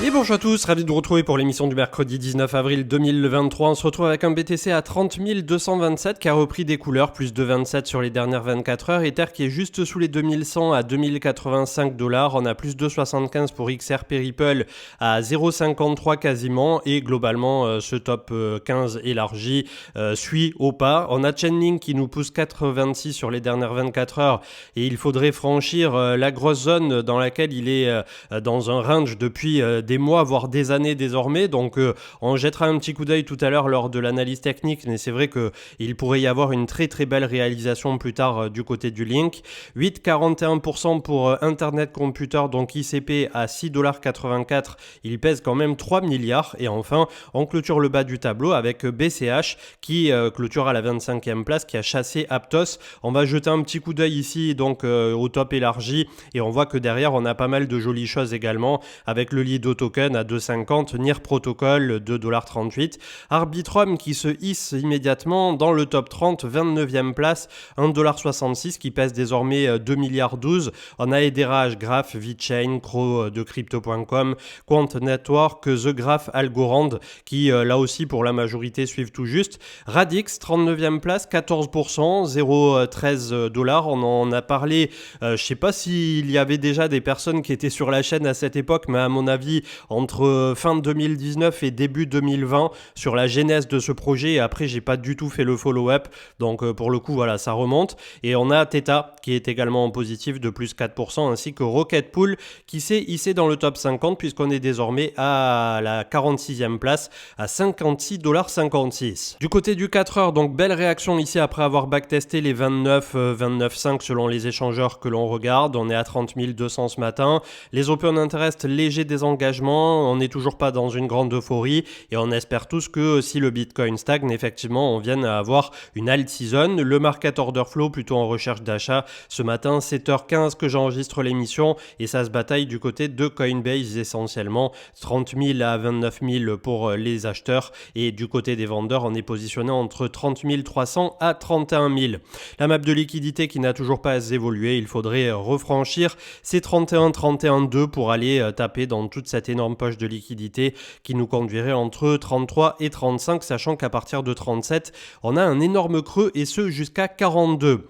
Et bonjour à tous, ravi de vous retrouver pour l'émission du mercredi 19 avril 2023. On se retrouve avec un BTC à 30 227 qui a repris des couleurs, plus de 27 sur les dernières 24 heures. Ether qui est juste sous les 2100 à 2085 $. On a plus de 75 pour XRP Ripple à 0,53 quasiment. Et globalement, ce top 15 élargi suit au pas. On a Chainlink qui nous pousse 4,26 sur les dernières 24 heures. Et il faudrait franchir la grosse zone dans laquelle il est dans un range depuis des mois, voire des années désormais. Donc on jettera un petit coup d'œil tout à l'heure lors de l'analyse technique, mais c'est vrai qu'il pourrait y avoir une très très belle réalisation plus tard du côté du Link. 8,41% pour Internet Computer, donc ICP à 6,84 $. Il pèse quand même 3 milliards. Et enfin, on clôture le bas du tableau avec BCH qui clôture à la 25e place, qui a chassé Aptos. On va jeter un petit coup d'œil ici donc au top élargi et on voit que derrière on a pas mal de jolies choses également avec le Lido token à 2,50, NIR Protocol 2,38 $, Arbitrum qui se hisse immédiatement dans le top 30, 29e place, 1,66 $, qui pèse désormais 2 milliards 12. On a Ederage, Graph, VeChain, Crow de Crypto.com, Quant Network, The Graph, Algorand qui là aussi pour la majorité suivent tout juste. Radix, 39e place, 14%, 0,13 $. On en a parlé, je sais pas s'il y avait déjà des personnes qui étaient sur la chaîne à cette époque, mais à mon avis, entre fin 2019 et début 2020, sur la genèse de ce projet. Et après, j'ai pas du tout fait le follow-up. Donc, pour le coup, voilà, ça remonte. Et on a Theta qui est également en positif de plus 4%, ainsi que Rocket Pool qui s'est hissé dans le top 50, puisqu'on est désormais à la 46e place, à 56,56 $. Du côté du 4 heures, donc belle réaction ici après avoir backtesté les 29,5 selon les échangeurs que l'on regarde. On est à 30 200 ce matin. Les Open Interest, léger désengagement, on n'est toujours pas dans une grande euphorie et on espère tous que si le Bitcoin stagne, effectivement, on vienne à avoir une alt season. Le market order flow plutôt en recherche d'achat. Ce matin, 7h15 que j'enregistre l'émission et ça se bataille du côté de Coinbase essentiellement. 30 000 à 29 000 pour les acheteurs et du côté des vendeurs, on est positionné entre 30 300 à 31 000. La map de liquidité qui n'a toujours pas évolué, il faudrait refranchir ces 31-31-2 pour aller taper dans toute cette énorme poche de liquidité qui nous conduirait entre 33 et 35, sachant qu'à partir de 37, on a un énorme creux et ce jusqu'à 42.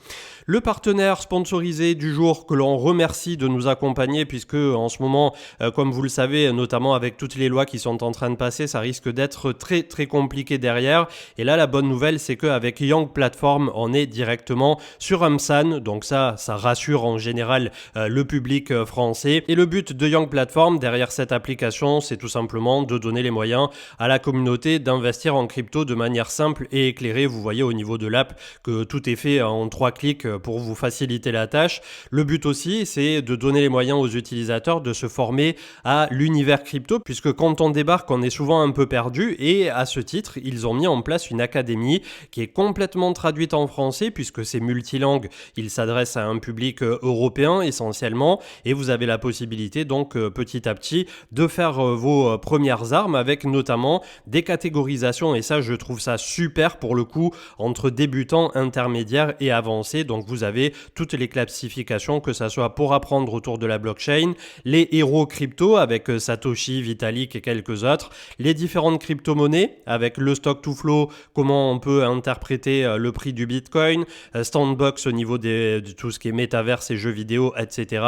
Le partenaire sponsorisé du jour que l'on remercie de nous accompagner puisque en ce moment, comme vous le savez, notamment avec toutes les lois qui sont en train de passer, ça risque d'être très très compliqué derrière. Et là, la bonne nouvelle, c'est qu'avec Yang Platform, on est directement sur Amsan. Donc ça rassure en général le public français. Et le but de Yang Platform derrière cette application, c'est tout simplement de donner les moyens à la communauté d'investir en crypto de manière simple et éclairée. Vous voyez au niveau de l'app que tout est fait en 3 clics pour vous faciliter la tâche. Le but aussi, c'est de donner les moyens aux utilisateurs de se former à l'univers crypto, puisque quand on débarque, on est souvent un peu perdu, et à ce titre, ils ont mis en place une académie qui est complètement traduite en français, puisque c'est multilingue, il s'adresse à un public européen essentiellement, et vous avez la possibilité donc petit à petit de faire vos premières armes avec notamment des catégorisations, et ça je trouve ça super pour le coup, entre débutants, intermédiaires et avancés. Donc vous avez toutes les classifications, que ça soit pour apprendre autour de la blockchain, les héros crypto avec Satoshi, Vitalik et quelques autres, les différentes crypto-monnaies avec le stock to flow, comment on peut interpréter le prix du Bitcoin, Sandbox au niveau de tout ce qui est métaverse et jeux vidéo, etc.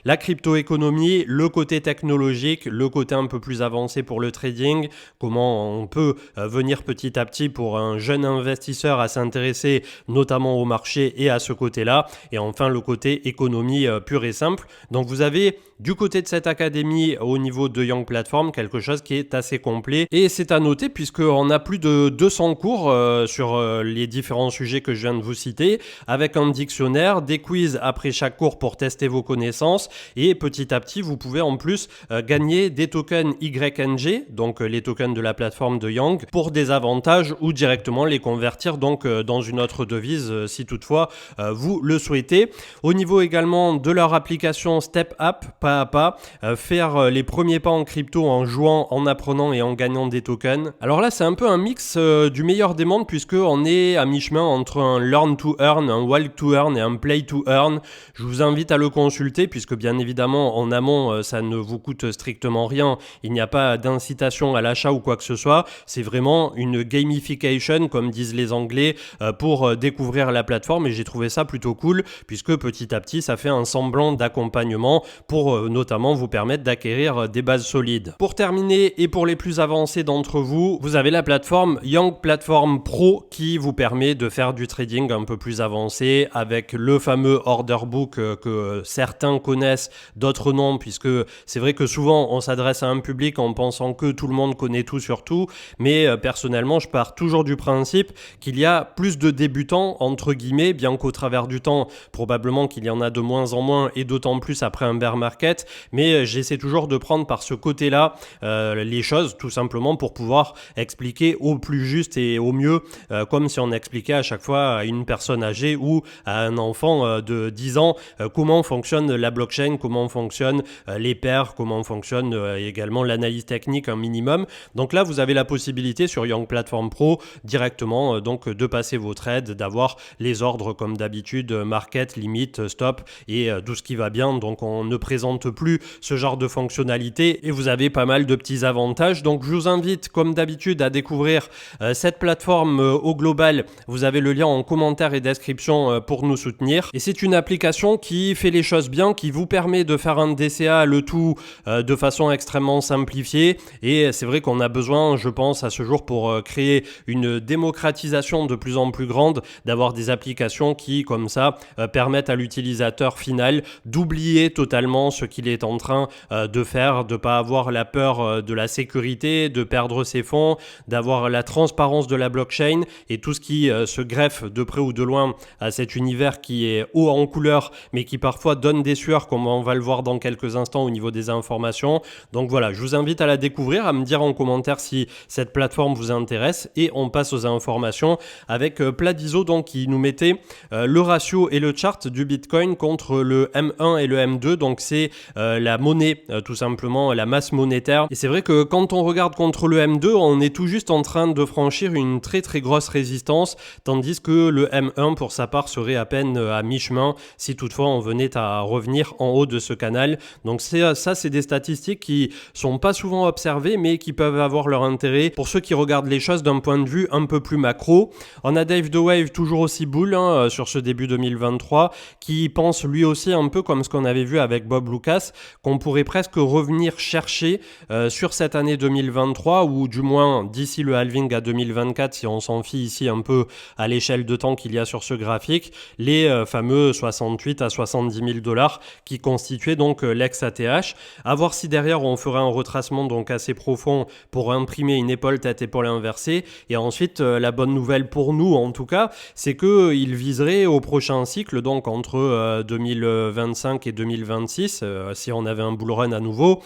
La crypto-économie, le côté technologique, le côté un peu plus avancé pour le trading, comment on peut venir petit à petit pour un jeune investisseur à s'intéresser notamment au marché et à ce côté-là, et enfin le côté économie pure et simple. Donc vous avez du côté de cette académie au niveau de Yang Platform quelque chose qui est assez complet, et c'est à noter puisqu'on a plus de 200 cours sur les différents sujets que je viens de vous citer, avec un dictionnaire, des quiz après chaque cours pour tester vos connaissances, et petit à petit vous pouvez en plus gagner des tokens YNG, donc les tokens de la plateforme de Yang, pour des avantages ou directement les convertir donc dans une autre devise si toutefois vous le souhaitez. Au niveau également de leur application Step App, pas à pas, faire les premiers pas en crypto en jouant, en apprenant et en gagnant des tokens. Alors là, c'est un peu un mix du meilleur des mondes puisque on est à mi-chemin entre un Learn to Earn, un Walk to Earn et un Play to Earn. Je vous invite à le consulter puisque bien évidemment en amont, ça ne vous coûte strictement strictement rien. Il n'y a pas d'incitation à l'achat ou quoi que ce soit. C'est vraiment une gamification, comme disent les Anglais, pour découvrir la plateforme, et j'ai trouvé ça plutôt cool puisque petit à petit ça fait un semblant d'accompagnement pour notamment vous permettre d'acquérir des bases solides. Pour terminer et pour les plus avancés d'entre vous, vous avez la plateforme Young Platform Pro qui vous permet de faire du trading un peu plus avancé avec le fameux order book que certains connaissent, d'autres non, puisque c'est vrai que souvent on s'adresse à un public en pensant que tout le monde connaît tout sur tout, mais personnellement je pars toujours du principe qu'il y a plus de débutants entre guillemets, bien qu'au travers du temps probablement qu'il y en a de moins en moins et d'autant plus après un bear market, mais j'essaie toujours de prendre par ce côté-là les choses tout simplement pour pouvoir expliquer au plus juste et au mieux, comme si on expliquait à chaque fois à une personne âgée ou à un enfant de 10 ans comment fonctionne la blockchain, comment fonctionnent les pairs, comment fonctionne également l'analyse technique un minimum. Donc là vous avez la possibilité sur Young Platform Pro directement donc de passer vos trades, d'avoir les ordres comme d'habitude, market, limite, stop et tout ce qui va bien. Donc on ne présente plus ce genre de fonctionnalité et vous avez pas mal de petits avantages. Donc je vous invite comme d'habitude à découvrir cette plateforme au global. Vous avez le lien en commentaire et description pour nous soutenir. Et c'est une application qui fait les choses bien, qui vous permet de faire un DCA, le tout de façon extrêmement simplifiée. Et c'est vrai qu'on a besoin, je pense, à ce jour pour créer une démocratisation de plus en plus grande, d'avoir des applications qui, comme ça, permettent à l'utilisateur final d'oublier totalement ce qu'il est en train de faire, de ne pas avoir la peur de la sécurité, de perdre ses fonds, d'avoir la transparence de la blockchain et tout ce qui se greffe de près ou de loin à cet univers qui est haut en couleur mais qui parfois donne des sueurs comme on va le voir dans quelques instants au niveau des informations. Donc voilà, je vous invite à la découvrir, à me dire en commentaire si cette plateforme vous intéresse et on passe aux informations avec Platizo donc qui nous mettait le ratio et le chart du Bitcoin contre le M1 et le M2, donc c'est la monnaie tout simplement, la masse monétaire. Et c'est vrai que quand on regarde contre le M2, on est tout juste en train de franchir une très très grosse résistance, tandis que le M1 pour sa part serait à peine à mi-chemin si toutefois on venait à revenir en haut de ce canal. Donc ça c'est des statistiques qui sont pas souvent observées mais qui peuvent avoir leur intérêt pour ceux qui regardent les choses d'un point de vue un peu plus macro. On a Dave The Wave toujours aussi bull sur ce début 2023 qui pense lui aussi un peu comme ce qu'on avait vu avec Bob Lucas, qu'on pourrait presque revenir chercher sur cette année 2023 ou du moins d'ici le halving à 2024 si on s'en fie ici un peu à l'échelle de temps qu'il y a sur ce graphique, les fameux 68 à 70 000 dollars qui constituaient donc l'ex-ATH. À voir si derrière on fera un retracement donc assez profond pour imprimer une épaule tête-épaule inversée. Et ensuite la bonne nouvelle pour nous en tout cas, c'est qu'il viserait au prochain cycle, donc entre 2025 et 2026, si on avait un bull run à nouveau,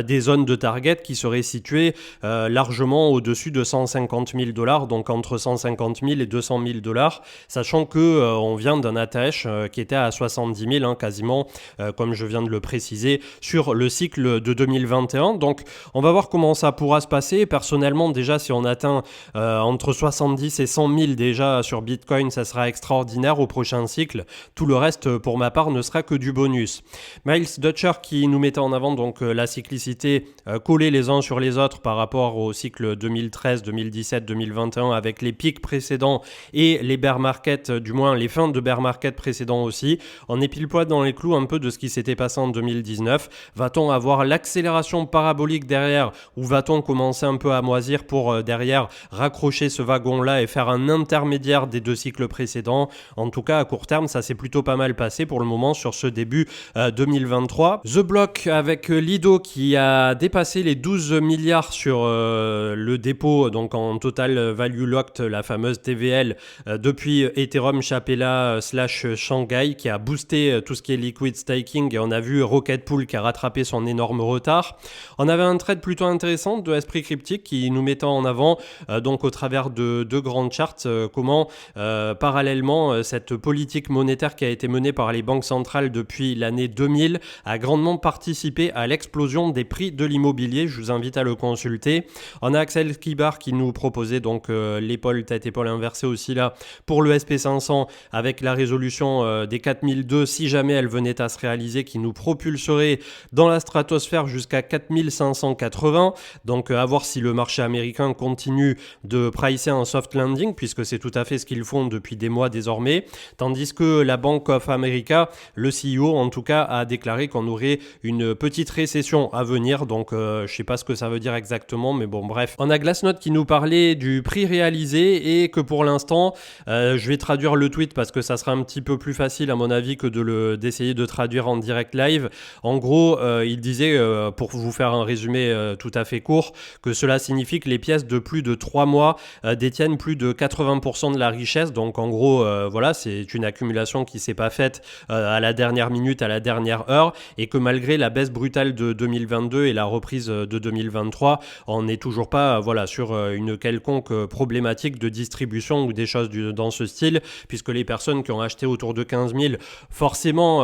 des zones de target qui seraient situées largement au-dessus de 150 000 dollars, donc entre 150 000 et 200 000 dollars, sachant que on vient d'un ATH qui était à 70 000 quasiment, comme je viens de le préciser, sur le cycle de 2021. Donc on va voir comment ça pourra se passer. Personnellement, déjà, si on atteint entre 70 et 100 000 déjà sur Bitcoin, ça sera extraordinaire au prochain cycle. Tout le reste, pour ma part, ne sera que du bonus. Miles Dutcher qui nous mettait en avant donc la cyclicité collée les uns sur les autres par rapport au cycle 2013, 2017, 2021 avec les pics précédents et les bear market, du moins les fins de bear market précédents aussi. On est pile poil dans les clous un peu de ce qui s'était passé en 2019. Va-t-on avoir l'accélération parabolique derrière ou va-t-on commencer un peu à moisir pour derrière raccrocher ce wagon-là et faire un intermédiaire des deux cycles précédents? En tout cas, à court terme, ça s'est plutôt pas mal passé pour le moment sur ce début 2023. The Block avec Lido qui a dépassé les 12 milliards sur le dépôt, donc en total value locked, la fameuse TVL, depuis Ethereum Chapella / Shanghai, qui a boosté tout ce qui est liquid staking, et on a vu Rocket Pool qui a rattrapé son énorme retard. On avait un trade plutôt intéressant de Esprit Cryptique qui nous mettait en avant donc au travers de deux grandes charts comment parallèlement cette politique monétaire qui a été menée par les banques centrales depuis l'année 2000 a grandement participé à l'explosion des prix de l'immobilier. Je vous invite à le consulter. On a Axel Kibar qui nous proposait donc l'épaule tête-épaule inversée aussi là pour le SP500 avec la résolution des 4002 si jamais elle venait à se réaliser, qui nous propulserait dans la stratosphère faire jusqu'à 4580, donc à voir si le marché américain continue de pricer un soft landing, puisque c'est tout à fait ce qu'ils font depuis des mois désormais, tandis que la Bank of America, le CEO en tout cas, a déclaré qu'on aurait une petite récession à venir, donc je sais pas ce que ça veut dire exactement, mais bon bref. On a Glassnode qui nous parlait du prix réalisé et que pour l'instant, je vais traduire le tweet parce que ça sera un petit peu plus facile à mon avis que d'essayer de traduire en direct live. En gros, il disait, pour vous faire un résumé tout à fait court, que cela signifie que les pièces de plus de 3 mois détiennent plus de 80% de la richesse. Donc en gros, voilà, c'est une accumulation qui s'est pas faite à la dernière minute, à la dernière heure, et que malgré la baisse brutale de 2022 et la reprise de 2023, on n'est toujours pas voilà, sur une quelconque problématique de distribution ou des choses dans ce style, puisque les personnes qui ont acheté autour de 15 000, forcément,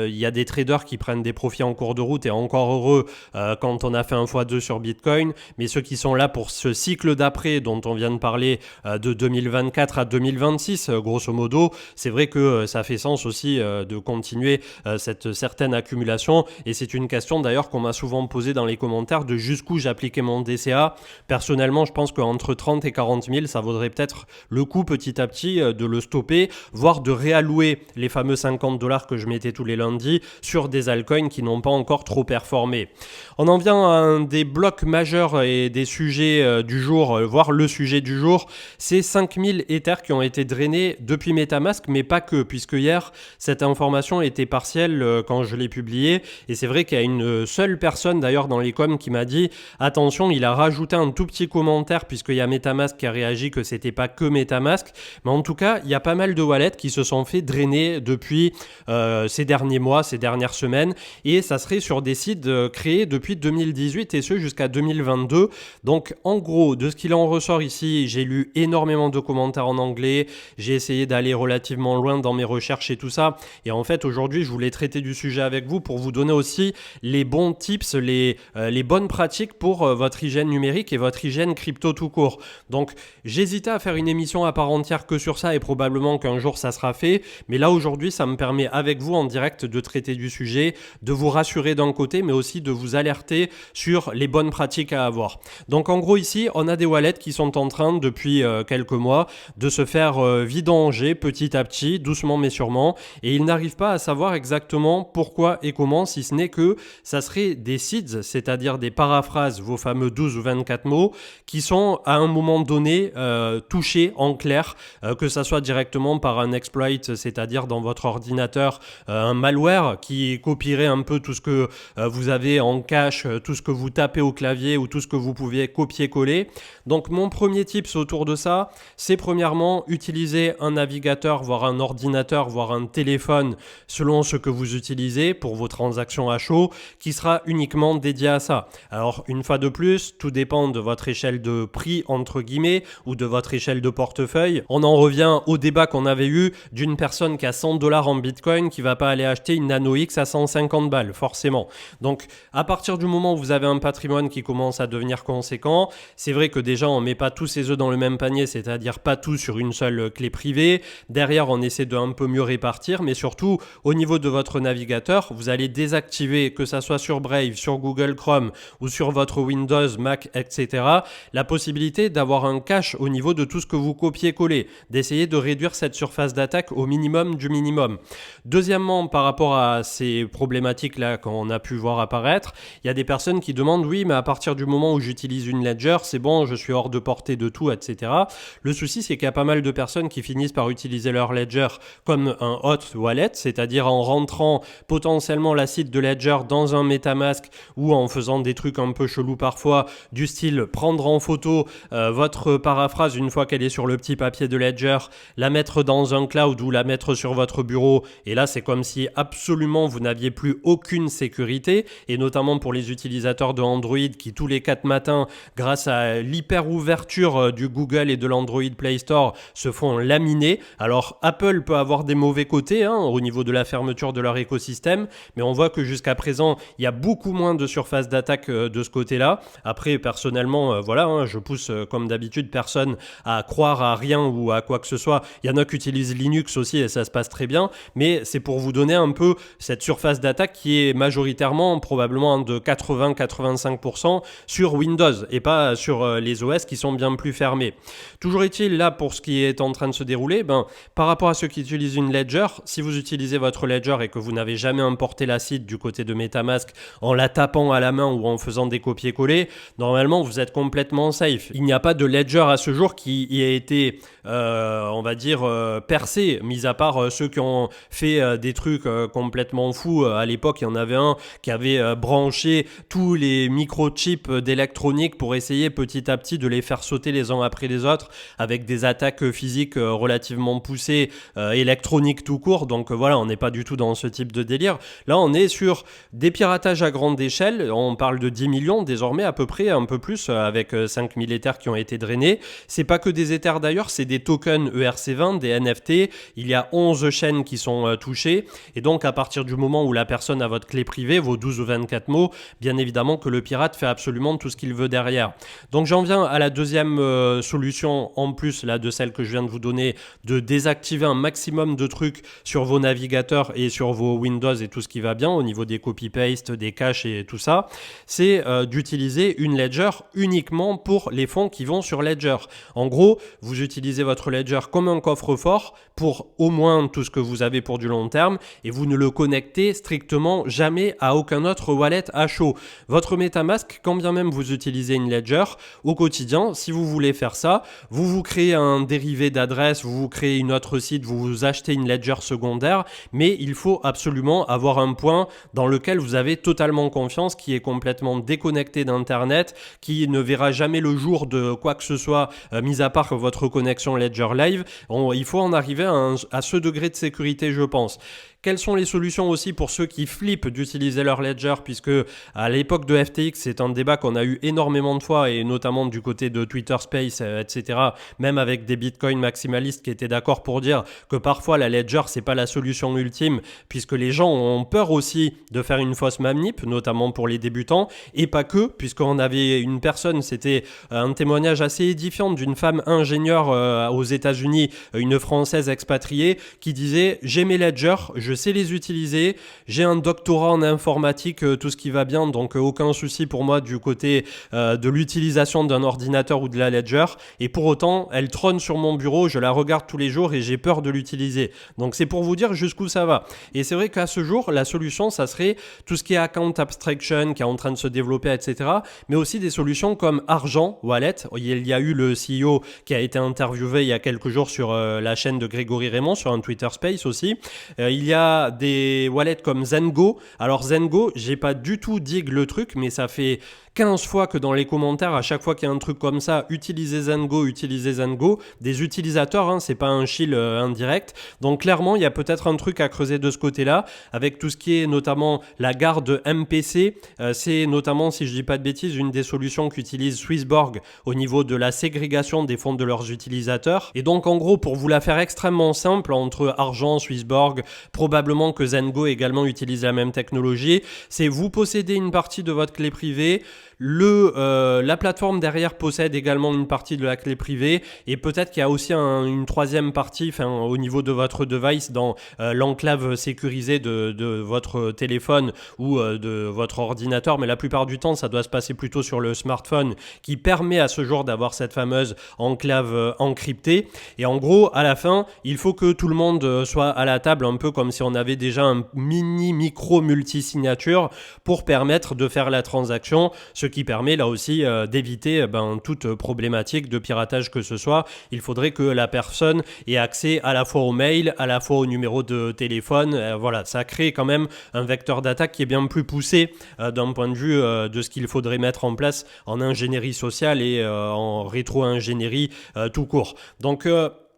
il y a des traders qui prennent des profits en cours de route, et encore heureux quand on a fait un x2 sur Bitcoin, mais ceux qui sont là pour ce cycle d'après dont on vient de parler de 2024 à 2026, grosso modo, c'est vrai que ça fait sens aussi de continuer cette certaine accumulation, et c'est une question d'ailleurs qu'on m'a souvent posée dans les commentaires de jusqu'où j'appliquais mon DCA. Personnellement, je pense qu'entre 30 et 40 000, ça vaudrait peut-être le coup petit à petit de le stopper, voire de réallouer les fameux 50 $ que je mettais tous les lundis sur des altcoins qui n'ont pas encore trop performé. On en vient à un des blocs majeurs et des sujets du jour, voire le sujet du jour, c'est 5000 Ethers qui ont été drainés depuis MetaMask, mais pas que, puisque hier, cette information était partielle quand je l'ai publiée, et c'est vrai qu'il y a une seule personne d'ailleurs dans les coms qui m'a dit attention, il a rajouté un tout petit commentaire puisqu'il y a MetaMask qui a réagi que c'était pas que MetaMask, mais en tout cas, il y a pas mal de wallets qui se sont fait drainer depuis ces derniers mois, ces dernières semaines, et ça serait sur des sites créés depuis 2018 et ce jusqu'à 2022. Donc en gros, de ce qu'il en ressort ici, j'ai lu énormément de commentaires en anglais, j'ai essayé d'aller relativement loin dans mes recherches et tout ça, et en fait aujourd'hui je voulais traiter du sujet avec vous pour vous donner aussi les bons tips, les bonnes pratiques pour votre hygiène numérique et votre hygiène crypto tout court. Donc j'hésitais à faire une émission à part entière que sur ça, et probablement qu'un jour ça sera fait, mais là aujourd'hui ça me permet avec vous en direct de traiter du sujet, de vous rassurer d'un côté, mais aussi de vous alerter sur les bonnes pratiques à avoir. Donc en gros ici on a des wallets qui sont en train depuis quelques mois de se faire vidanger petit à petit, doucement mais sûrement, et ils n'arrivent pas à savoir exactement pourquoi et comment, si ce n'est que ça serait des seeds, c'est-à-dire des paraphrases, vos fameux 12 ou 24 mots, qui sont à un moment donné touchés en clair, que ça soit directement par un exploit, c'est-à-dire dans votre ordinateur, un malware qui copierait un peu tout ce que vous avez en cache, tout ce que vous tapez au clavier ou tout ce que vous pouvez copier-coller. Donc mon premier tips autour de ça, c'est premièrement utiliser un navigateur, voire un ordinateur, voire un téléphone, selon ce que vous utilisez pour vos transactions à chaud, qui sera uniquement dédié à ça. Alors une fois de plus, tout dépend de votre échelle de prix entre guillemets ou de votre échelle de portefeuille. On en revient au débat qu'on avait eu d'une personne qui a 100 $ en Bitcoin qui va pas aller acheter une Nano X à 150 balles, forcément. Donc à partir du moment où vous avez un patrimoine qui commence à devenir conséquent, c'est vrai que déjà on met pas tous ses œufs dans le même panier, c'est-à-dire pas tout sur une seule clé privée. Derrière on essaie de un peu mieux répartir, mais surtout au niveau de votre navigateur, vous allez désactiver, que ça soit sur Brave, sur Google Chrome ou sur votre Windows, Mac, etc., la possibilité d'avoir un cache au niveau de tout ce que vous copiez-collez, d'essayer de réduire cette surface d'attaque au minimum du minimum. Deuxièmement, par rapport à ces problématiques-là qu'on a pu voir apparaître, il y a des personnes qui demandent oui, mais à partir du moment où j'utilise une Ledger, c'est bon, je suis hors de portée de tout, etc. Le souci, c'est qu'il y a pas mal de personnes qui finissent par utiliser leur Ledger comme un hot wallet, c'est-à-dire en rentrant potentiellement l'acide de Ledger dans un MetaMask ou en faisant des trucs un peu chelous parfois, du style prendre en photo votre paraphrase une fois qu'elle est sur le petit papier de Ledger, la mettre dans un cloud ou la mettre sur votre bureau, et là c'est comme si absolument vous n'aviez plus aucune sécurité, et notamment pour les utilisateurs de Android qui tous les 4 matins, grâce à l'hyper ouverture du Google et de l'Android Play Store, se font laminer. Alors Apple peut avoir des mauvais côtés au niveau de la fermeture de leur écosystème, mais on voit que jusqu'à présent il y a beaucoup moins de surface d'attaque de ce côté-là. Après personnellement je pousse comme d'habitude personne à croire à rien ou à quoi que ce soit. Il y en a qui utilisent Linux aussi et ça se passe très bien, mais c'est pour vous donner un peu cette surface d'attaque qui est majoritairement probablement probablement de 80-85% sur Windows et pas sur les OS qui sont bien plus fermés. Toujours est-il, là, pour ce qui est en train de se dérouler, par rapport à ceux qui utilisent une Ledger, si vous utilisez votre Ledger et que vous n'avez jamais importé la seed du côté de MetaMask en la tapant à la main ou en faisant des copier-coller, normalement vous êtes complètement safe. Il n'y a pas de Ledger à ce jour qui y a été, percé, mis à part ceux qui ont fait des trucs complètement fous. À l'époque, il y en avait un qui avait branché tous les microchips d'électronique pour essayer petit à petit de les faire sauter les uns après les autres avec des attaques physiques relativement poussées, électroniques tout court. Donc voilà, on n'est pas du tout dans ce type de délire. Là, on est sur des piratages à grande échelle. On parle de 10 millions désormais à peu près, un peu plus, avec 5000 Ethers qui ont été drainés. C'est pas que des Ethers d'ailleurs, c'est des tokens ERC20, des NFT. Il y a 11 chaînes qui sont touchées. Et donc, à partir du moment où la personne a votre clé privée, vos 12 ou 24 mots, bien évidemment que le pirate fait absolument tout ce qu'il veut derrière. Donc, j'en viens à la deuxième solution, en plus là, de celle que je viens de vous donner, de désactiver un maximum de trucs sur vos navigateurs et sur vos Windows et tout ce qui va bien au niveau des copy-paste, des caches et tout ça. C'est d'utiliser une Ledger uniquement pour les fonds qui vont sur Ledger. En gros, vous utilisez votre Ledger comme un coffre-fort pour au moins tout ce que vous avez pour du long terme et vous ne le connectez strictement jamais à aucun autre wallet à chaud. Votre MetaMask, quand bien même vous utilisez une Ledger, au quotidien, si vous voulez faire ça, vous vous créez un dérivé d'adresse, vous vous créez une autre site, vous vous achetez une Ledger secondaire, mais il faut absolument avoir un point dans lequel vous avez totalement confiance, qui est complètement déconnecté d'Internet, qui ne verra jamais le jour de quoi que ce soit, mis à part votre connexion Ledger Live. Il faut en arriver à ce degré de sécurité, je pense. Quelles sont les solutions aussi pour ceux qui flippent d'utiliser leur Ledger, puisque à l'époque de FTX, c'est un débat qu'on a eu énormément de fois, et notamment du côté de Twitter Space, etc., même avec des bitcoins maximalistes qui étaient d'accord pour dire que parfois la Ledger, c'est pas la solution ultime, puisque les gens ont peur aussi de faire une fausse manip, notamment pour les débutants, et pas que, puisqu'on avait une personne, c'était un témoignage assez édifiant d'une femme ingénieure aux États-Unis, une Française expatriée, qui disait « J'ai mes Ledger, je sais les utiliser, j'ai un doctorat en informatique, tout ce qui va bien, donc aucun souci pour moi du côté de l'utilisation d'un ordinateur ou de la Ledger, et pour autant, elle trône sur mon bureau, je la regarde tous les jours et j'ai peur de l'utiliser. » Donc c'est pour vous dire jusqu'où ça va. Et c'est vrai qu'à ce jour, la solution, ça serait tout ce qui est account abstraction, qui est en train de se développer, etc., mais aussi des solutions comme Argent Wallet. Il y a eu le CEO qui a été interviewé il y a quelques jours sur la chaîne de Grégory Raymond, sur un Twitter Space aussi. Il y a des wallets comme Zengo. Alors Zengo, j'ai pas du tout dig le truc, mais ça fait 15 fois que dans les commentaires, à chaque fois qu'il y a un truc comme ça, utilisez Zengo, des utilisateurs, c'est pas un shill indirect. Donc clairement, il y a peut-être un truc à creuser de ce côté-là, avec tout ce qui est notamment la garde MPC. C'est notamment, si je dis pas de bêtises, une des solutions qu'utilise Swissborg au niveau de la ségrégation des fonds de leurs utilisateurs. Et donc en gros, pour vous la faire extrêmement simple, entre Argent, Swissborg, probablement que Zengo également utilise la même technologie, c'est vous possédez une partie de votre clé privée, la plateforme derrière possède également une partie de la clé privée, et peut-être qu'il y a aussi une troisième partie au niveau de votre device dans l'enclave sécurisée de votre téléphone ou de votre ordinateur, mais la plupart du temps ça doit se passer plutôt sur le smartphone, qui permet à ce jour d'avoir cette fameuse enclave encryptée. Et en gros, à la fin, il faut que tout le monde soit à la table, un peu comme si on avait déjà un micro multi-signature pour permettre de faire la transaction, ce qui permet là aussi d'éviter toute problématique de piratage que ce soit. Il faudrait que la personne ait accès à la fois au mail, à la fois au numéro de téléphone. Voilà, ça crée quand même un vecteur d'attaque qui est bien plus poussé d'un point de vue de ce qu'il faudrait mettre en place en ingénierie sociale et en rétro-ingénierie tout court. Donc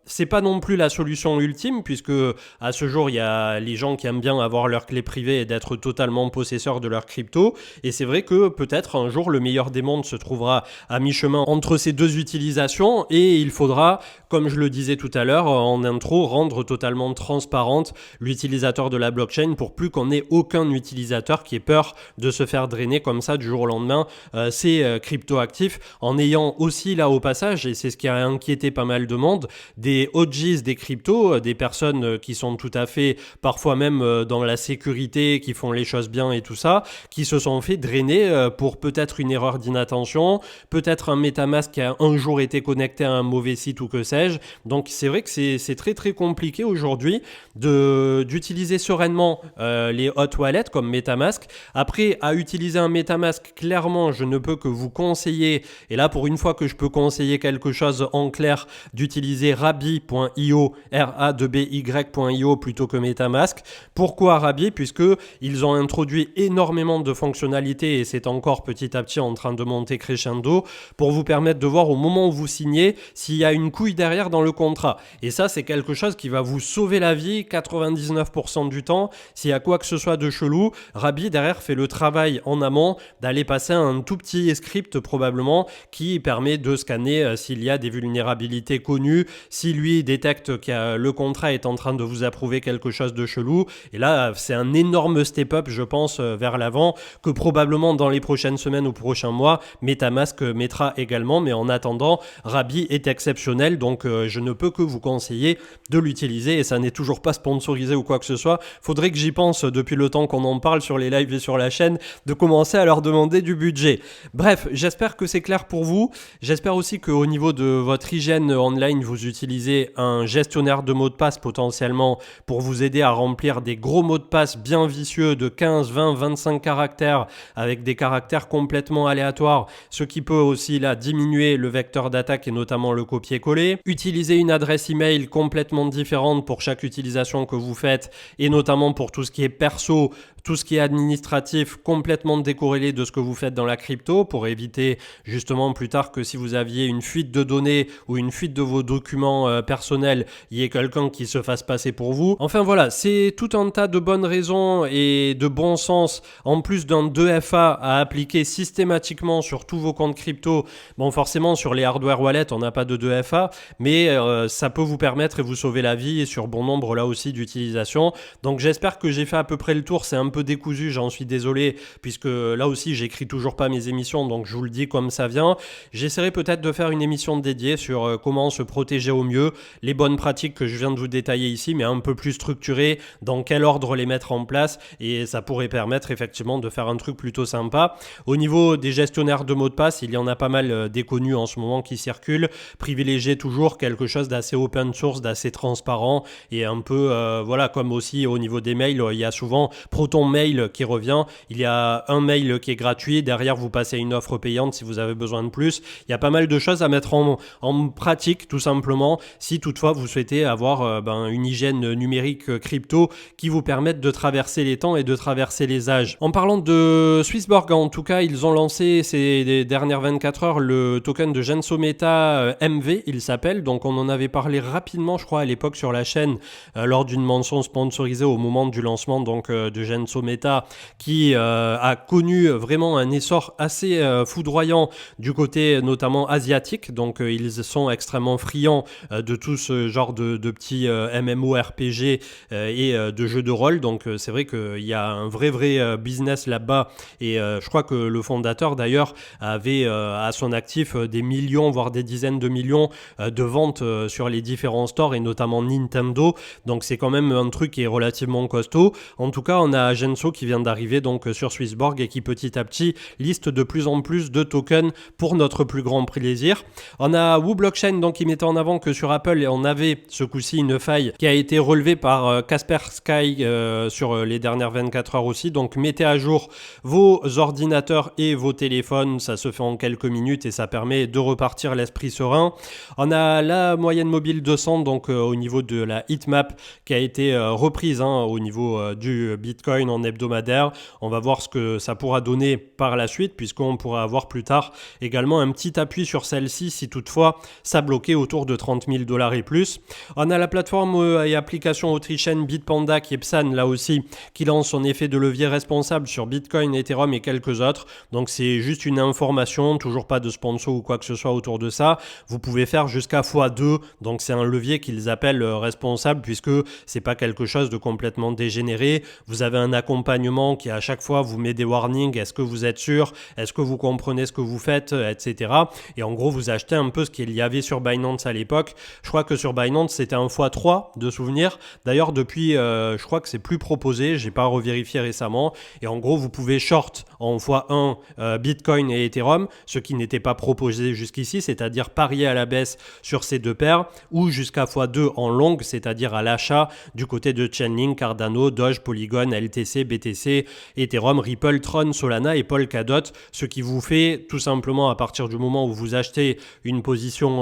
c'est pas non plus la solution ultime, puisque à ce jour il y a les gens qui aiment bien avoir leur clé privée et d'être totalement possesseurs de leur crypto, et c'est vrai que peut-être un jour le meilleur des mondes se trouvera à mi-chemin entre ces deux utilisations, et il faudra, comme je le disais tout à l'heure en intro, rendre totalement transparente l'utilisateur de la blockchain pour plus qu'on ait aucun utilisateur qui ait peur de se faire drainer comme ça du jour au lendemain ses crypto-actifs, en ayant aussi là au passage, et c'est ce qui a inquiété pas mal de monde, des des OGs des cryptos, des personnes qui sont tout à fait, parfois même dans la sécurité, qui font les choses bien et tout ça, qui se sont fait drainer pour peut-être une erreur d'inattention, peut-être un MetaMask qui a un jour été connecté à un mauvais site ou que sais-je. Donc c'est vrai que c'est très très compliqué aujourd'hui d'utiliser sereinement les hot wallets comme MetaMask. Après, à utiliser un MetaMask, clairement, je ne peux que vous conseiller, et là pour une fois que je peux conseiller quelque chose en clair, d'utiliser Rabby.io, R-A-B-Y.io plutôt que MetaMask. Pourquoi Rabby? Puisque ils ont introduit énormément de fonctionnalités et c'est encore petit à petit en train de monter crescendo pour vous permettre de voir au moment où vous signez s'il y a une couille derrière dans le contrat. Et ça, c'est quelque chose qui va vous sauver la vie 99% du temps. S'il y a quoi que ce soit de chelou, Rabby derrière fait le travail en amont d'aller passer un tout petit script probablement qui permet de scanner s'il y a des vulnérabilités connues, si lui détecte que le contrat est en train de vous approuver quelque chose de chelou. Et là, c'est un énorme step-up, je pense, vers l'avant, que probablement dans les prochaines semaines ou prochains mois, MetaMask mettra également. Mais en attendant, Rabby est exceptionnel, donc je ne peux que vous conseiller de l'utiliser. Et ça n'est toujours pas sponsorisé ou quoi que ce soit. Faudrait que j'y pense depuis le temps qu'on en parle sur les lives et sur la chaîne, de commencer à leur demander du budget. Bref, j'espère que c'est clair pour vous. J'espère aussi qu'au niveau de votre hygiène online, vous utilisez un gestionnaire de mots de passe potentiellement pour vous aider à remplir des gros mots de passe bien vicieux de 15, 20, 25 caractères avec des caractères complètement aléatoires, ce qui peut aussi là diminuer le vecteur d'attaque et notamment le copier-coller. Utilisez une adresse email complètement différente pour chaque utilisation que vous faites et notamment pour tout ce qui est perso, tout ce qui est administratif, complètement décorrélé de ce que vous faites dans la crypto pour éviter justement plus tard que si vous aviez une fuite de données ou une fuite de vos documents personnels, il y ait quelqu'un qui se fasse passer pour vous. Enfin voilà, c'est tout un tas de bonnes raisons et de bon sens en plus d'un 2FA à appliquer systématiquement sur tous vos comptes crypto. Bon, forcément sur les hardware wallets, on n'a pas de 2FA, mais ça peut vous permettre et vous sauver la vie et sur bon nombre là aussi d'utilisations. Donc j'espère que j'ai fait à peu près le tour. C'est un peu décousu, j'en suis désolé, puisque là aussi j'écris toujours pas mes émissions, donc je vous le dis comme ça vient. J'essaierai peut-être de faire une émission dédiée sur comment se protéger au mieux, les bonnes pratiques que je viens de vous détailler ici, mais un peu plus structurées, dans quel ordre les mettre en place, et ça pourrait permettre effectivement de faire un truc plutôt sympa. Au niveau des gestionnaires de mots de passe, il y en a pas mal des connus en ce moment qui circulent. Privilégiez toujours quelque chose d'assez open source, d'assez transparent, et un peu, voilà, comme aussi au niveau des mails, il y a souvent Proton Mail qui revient. Il y a un mail qui est gratuit. Derrière, vous passez une offre payante si vous avez besoin de plus. Il y a pas mal de choses à mettre en pratique, tout simplement, si toutefois vous souhaitez avoir une hygiène numérique crypto qui vous permette de traverser les temps et de traverser les âges. En parlant de Swissborg, en tout cas, ils ont lancé ces dernières 24 heures le token de Gensometa MV, il s'appelle. Donc, on en avait parlé rapidement, je crois, à l'époque sur la chaîne lors d'une mention sponsorisée au moment du lancement de Gensometa qui a connu vraiment un essor assez foudroyant du côté notamment asiatique. Donc ils sont extrêmement friands de tout ce genre de petits MMORPG et de jeux de rôle. Donc c'est vrai qu'il y a un vrai business là-bas et je crois que le fondateur d'ailleurs avait à son actif des millions voire des dizaines de millions de ventes sur les différents stores et notamment Nintendo. Donc c'est quand même un truc qui est relativement costaud. En tout cas, on a Genso qui vient d'arriver donc sur Swissborg et qui petit à petit liste de plus en plus de tokens pour notre plus grand plaisir. On a Wu Blockchain donc qui mettait en avant que sur Apple on avait ce coup-ci une faille qui a été relevée par Kaspersky sur les dernières 24 heures aussi. Donc mettez à jour vos ordinateurs et vos téléphones, ça se fait en quelques minutes et ça permet de repartir l'esprit serein. On a la moyenne mobile 200 donc au niveau de la heatmap qui a été reprise au niveau du Bitcoin en hebdomadaire. On va voir ce que ça pourra donner par la suite puisqu'on pourra avoir plus tard également un petit appui sur celle-ci si toutefois ça bloquait autour de 30 000 $ et plus. On a la plateforme et application autrichienne Bitpanda qui est Psan là aussi qui lance son effet de levier responsable sur Bitcoin, Ethereum et quelques autres. Donc c'est juste une information, toujours pas de sponsor ou quoi que ce soit autour de ça. Vous pouvez faire jusqu'à x2, donc c'est un levier qu'ils appellent responsable puisque c'est pas quelque chose de complètement dégénéré. Vous avez un accompagnement qui à chaque fois vous met des warnings, est-ce que vous êtes sûr, est-ce que vous comprenez ce que vous faites, etc. Et en gros, vous achetez un peu ce qu'il y avait sur Binance à l'époque. Je crois que sur Binance, c'était un x3 de souvenirs. D'ailleurs, depuis, je crois que c'est plus proposé, j'ai pas revérifié récemment. Et en gros, vous pouvez short en x1 Bitcoin et Ethereum, ce qui n'était pas proposé jusqu'ici, c'est-à-dire parier à la baisse sur ces deux paires, ou jusqu'à x2 en long, c'est-à-dire à l'achat du côté de Chainlink, Cardano, Doge, Polygon, LTC, BTC, Ethereum, Ripple, Tron, Solana et Polkadot, ce qui vous fait tout simplement à partir du moment où vous achetez une position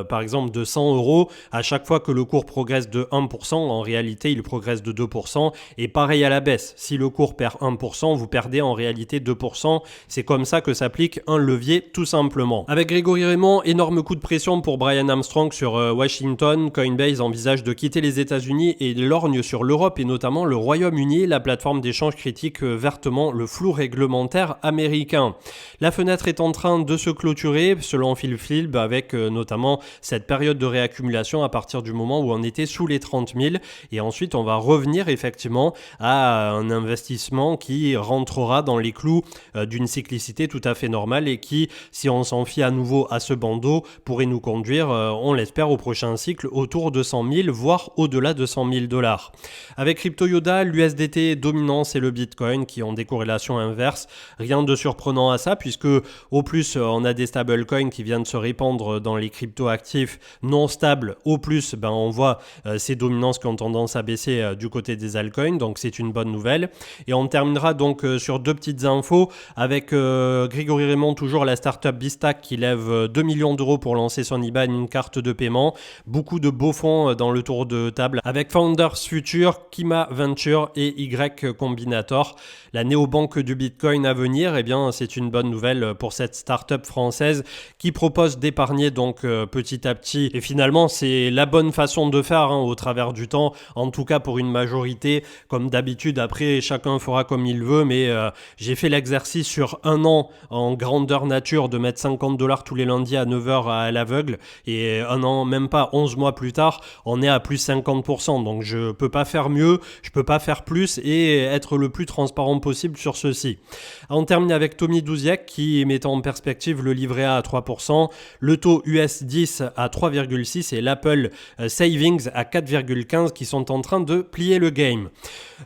par exemple de 100 euros, à chaque fois que le cours progresse de 1%, en réalité il progresse de 2%, et pareil à la baisse, si le cours perd 1%, vous perdez en réalité 2%, c'est comme ça que s'applique un levier tout simplement. Avec Grégory Raymond, énorme coup de pression pour Brian Armstrong sur Washington, Coinbase envisage de quitter les États-Unis et lorgne sur l'Europe et notamment le Royaume-Uni, la plateforme d'échange critique vertement le flou réglementaire américain. La fenêtre est en train de se clôturer selon Phil Philb avec notamment cette période de réaccumulation à partir du moment où on était sous les 30 000 et ensuite on va revenir effectivement à un investissement qui rentrera dans les clous d'une cyclicité tout à fait normale et qui, si on s'en fie à nouveau à ce bandeau, pourrait nous conduire, on l'espère, au prochain cycle autour de 100 000 voire au-delà de 100 000 $. Avec Crypto Yoda, l'USDT dominant c'est le Bitcoin qui ont des corrélations inverses. Rien de surprenant à ça puisque au plus on a des stablecoins qui viennent se répandre dans les crypto-actifs non stables. Au plus on voit ces dominances qui ont tendance à baisser du côté des altcoins, donc c'est une bonne nouvelle. Et on terminera donc sur deux petites infos avec Grégory Raymond, toujours la startup Bistack qui lève 2 millions d'euros pour lancer son IBAN, une carte de paiement. Beaucoup de beaux fonds dans le tour de table avec Founders Future, Kima Venture et Y Combinator. La néobanque du Bitcoin à venir, eh bien, c'est une bonne nouvelle pour cette startup française qui propose d'épargner donc petit à petit. Et finalement, c'est la bonne façon de faire au travers du temps, en tout cas pour une majorité. Comme d'habitude, après, chacun fera comme il veut, mais j'ai fait l'exercice sur un an en grandeur nature de mettre 50 $ tous les lundis à 9h à l'aveugle. Et un an, même pas 11 mois plus tard, on est à plus 50%. Donc je peux pas faire mieux, je peux pas faire plus et être le plus transparent possible sur ceci. On termine avec Tommy Douziak qui met en perspective le livret A à 3%, le taux US 10 à 3,6 et l'Apple Savings à 4,15 qui sont en train de plier le game.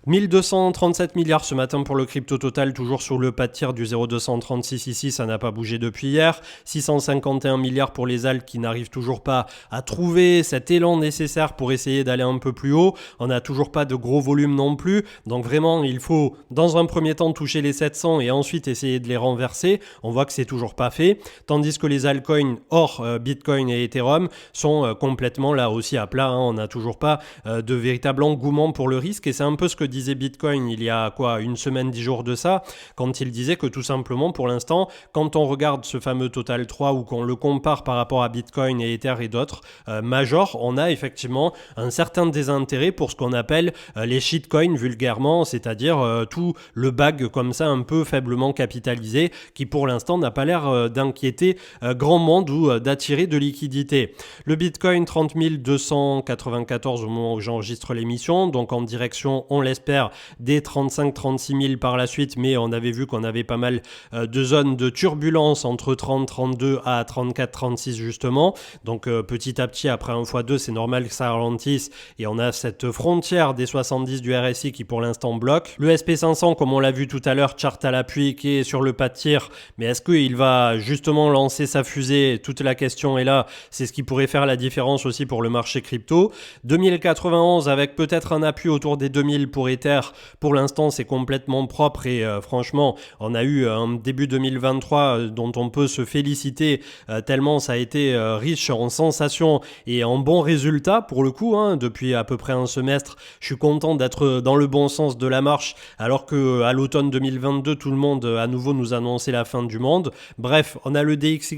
1237 milliards ce matin pour le crypto total, toujours sur le pas de tir du 0,236 ici, ça n'a pas bougé depuis hier. 651 milliards pour les alts qui n'arrivent toujours pas à trouver cet élan nécessaire pour essayer d'aller un peu plus haut. On n'a toujours pas de gros volume non plus, donc vraiment il faut dans un premier temps toucher les 700 et ensuite essayer de les renverser. On voit que c'est toujours pas fait, tandis que les altcoins hors Bitcoin et Ethereum sont complètement là aussi à plat. On n'a toujours pas de véritable engouement pour le risque et c'est un peu ce que disait Bitcoin il y a une semaine, 10 jours de ça, quand il disait que tout simplement pour l'instant, quand on regarde ce fameux Total 3 ou qu'on le compare par rapport à Bitcoin et Ether et d'autres majors, on a effectivement un certain désintérêt pour ce qu'on appelle les shitcoins vulgairement, c'est-à-dire tout le bag comme ça un peu faiblement capitalisé qui pour l'instant n'a pas l'air d'inquiéter grand monde ou d'attirer de liquidité. Le Bitcoin 30 294 au moment où j'enregistre l'émission, donc en direction, on l'espère, des 35-36 000 par la suite, mais on avait vu qu'on avait pas mal de zones de turbulence entre 30-32 à 34-36 justement, donc petit à petit après un x2 c'est normal que ça ralentisse et on a cette frontière des 70 du RSI qui pour l'instant bloque. Le SP500 comme on l'a vu tout à l'heure, chart à l'appui qui est sur le pas de tir, mais est-ce qu'il va justement lancer sa fusée? Toute la question est là, c'est ce qui pourrait faire la différence aussi pour le marché crypto. 2091 avec peut-être un appui autour des 2000 pour Ether, pour l'instant c'est complètement propre et franchement on a eu un début 2023 dont on peut se féliciter tellement ça a été riche en sensations et en bons résultats pour le coup depuis à peu près un semestre. Je suis content d'être dans le bon sens de la marche alors que à l'automne 2022 tout le monde à nouveau nous annonçait la fin du monde. Bref, on a le DXY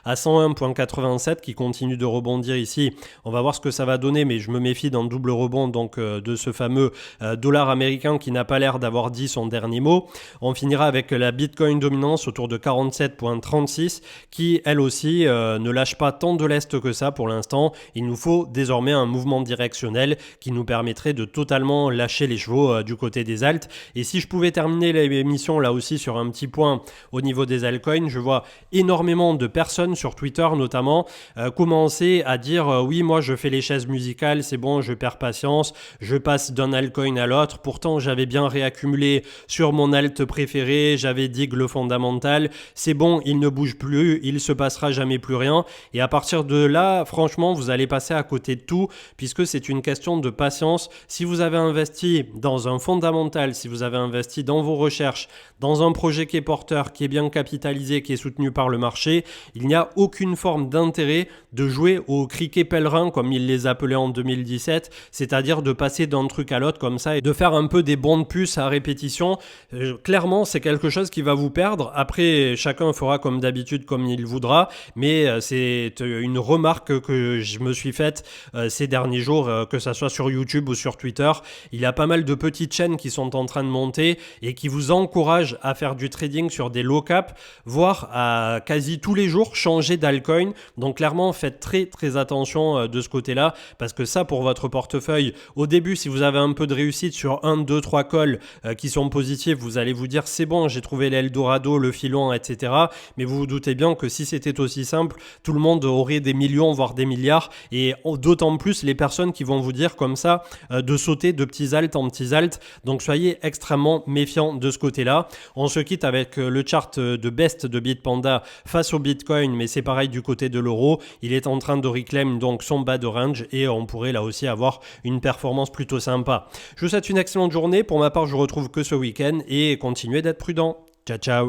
à 101.87 qui continue de rebondir ici. On va voir ce que ça va donner, mais je me méfie d'un double rebond donc de ce fameux dollar américain qui n'a pas l'air d'avoir dit son dernier mot. On finira avec la Bitcoin dominance autour de 47.36 qui elle aussi ne lâche pas tant de lest que ça pour l'instant. Il nous faut désormais un mouvement directionnel qui nous permettrait de totalement lâcher les chevaux du du côté des alts. Et si je pouvais terminer l'émission là aussi sur un petit point au niveau des altcoins, je vois énormément de personnes sur Twitter notamment commencer à dire oui, moi je fais les chaises musicales, c'est bon, je perds patience, je passe d'un altcoin à l'autre. Pourtant j'avais bien réaccumulé sur mon alt préféré, j'avais dig le fondamental, c'est bon, il ne bouge plus, il se passera jamais plus rien. Et à partir de là, franchement, vous allez passer à côté de tout, puisque c'est une question de patience. Si vous avez investi dans un fondamental, si vous avez investi dans vos recherches, dans un projet qui est porteur, qui est bien capitalisé, qui est soutenu par le marché, il n'y a aucune forme d'intérêt de jouer au criquet pèlerin, comme ils les appelaient en 2017, c'est-à-dire de passer d'un truc à l'autre comme ça et de faire un peu des bons de puce à répétition. Clairement, c'est quelque chose qui va vous perdre. Après, chacun fera comme d'habitude, comme il voudra, mais c'est une remarque que je me suis faite ces derniers jours, que ça soit sur YouTube ou sur Twitter. Il y a pas mal de petites chaînes qui sont en train de monter et qui vous encouragent à faire du trading sur des low cap, voire à quasi tous les jours changer d'altcoin. Donc clairement, faites très très attention de ce côté-là, parce que ça, pour votre portefeuille, au début, si vous avez un peu de réussite sur 1, 2, 3 calls qui sont positifs, vous allez vous dire c'est bon, j'ai trouvé l'Eldorado, le filon, etc. Mais vous vous doutez bien que si c'était aussi simple, tout le monde aurait des millions, voire des milliards, et d'autant plus les personnes qui vont vous dire comme ça de sauter de petits alts en petits alts. Donc soyez extrêmement méfiants de ce côté-là. On se quitte avec le chart de Best de Bitpanda face au Bitcoin, mais c'est pareil du côté de l'euro. Il est en train de reclaim donc son bas de range et on pourrait là aussi avoir une performance plutôt sympa. Je vous souhaite une excellente journée. Pour ma part, je vous retrouve que ce week-end et continuez d'être prudent. Ciao, ciao.